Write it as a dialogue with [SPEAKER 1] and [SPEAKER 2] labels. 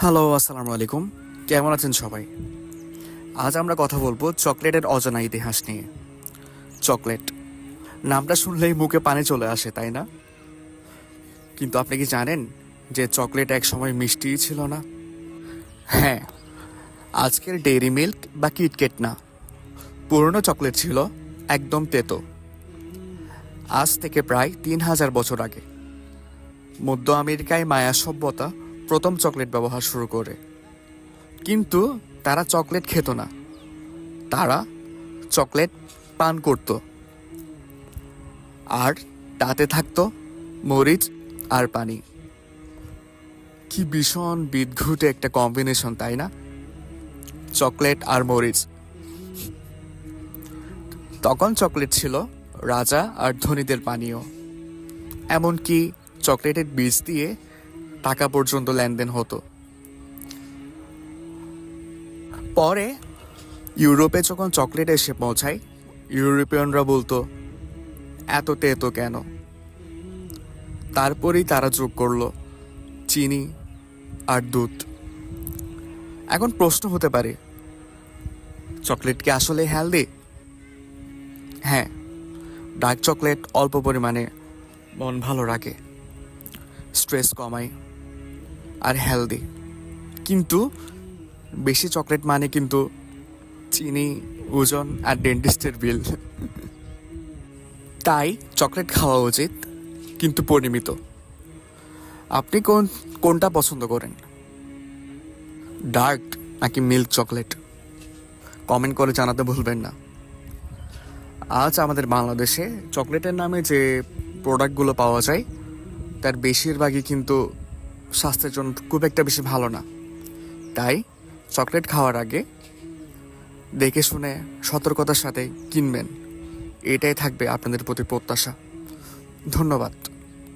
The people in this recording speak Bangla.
[SPEAKER 1] হ্যালো, আসসালামু আলাইকুম। কেমন আছেন সবাই? আজ আমরা কথা বলবো চকলেটের অজানা ইতিহাস নিয়ে। চকলেট নামটা শুনলেই মুখে পানি চলে আসে, তাই না? কিন্তু আপনি কি জানেন যে চকলেট এক সময় মিষ্টিই ছিল না? হ্যাঁ, আজকের ডেইরি মিল্ক বা কিটক্যাট না, পুরনো চকলেট ছিল একদম তেতো। আজ থেকে প্রায় 3000 বছর আগে মধ্য আমেরিকায় মায়া সভ্যতা প্রথম চকলেট ব্যবহার শুরু করে। কিন্তু তারা চকলেট খেত না, তারা চকলেট পান করত, আর তাতে থাকতো মরিচ আর পানি। কি ভীষণ বিদঘুটে একটা কম্বিনেশন, তাই না? চকলেট আর মরিচ। তখন চকলেট ছিল রাজা আর ধনীদের পানীয়। এমনকি চকলেটের বীজ দিয়ে টাকা পর্যন্ত লেনদেন হতো। পরে ইউরোপে যখন চকলেট এসে পৌঁছায়, ইউরোপিয়ানরা বলতো এত তেতো কেন। তারপরেই তারা যোগ করলো চিনি আর দুধ। এখন প্রশ্ন হতে পারে, চকলেট কি আসলে হেলদি? হ্যাঁ, ডার্ক চকলেট অল্প পরিমাণে মন ভালো রাখে, স্ট্রেস কমায় আর হেলদি। কিন্তু বেশি চকলেট মানে কিন্তু চিনি, ওজন আর ডেন্টিস্টের বিল। তাই চকলেট খাওয়া উচিত, কিন্তু পরিমিত। আপনি কোনটা পছন্দ করেন, ডার্ক নাকি মিল্ক চকলেট? কমেন্ট করে জানাতে ভুলবেন না। আজ আমাদের বাংলাদেশে চকলেটের নামে যে প্রোডাক্টগুলো পাওয়া যায় তার বেশিরভাগই কিন্তু স্বাস্থ্যের জন্য খুব একটা বেশি ভালো না। তাই চকলেট খাওয়ার আগে দেখে শুনে সতর্কতার সাথে কিনবেন। এটাই থাকবে আপনাদের প্রতি প্রত্যাশা। ধন্যবাদ।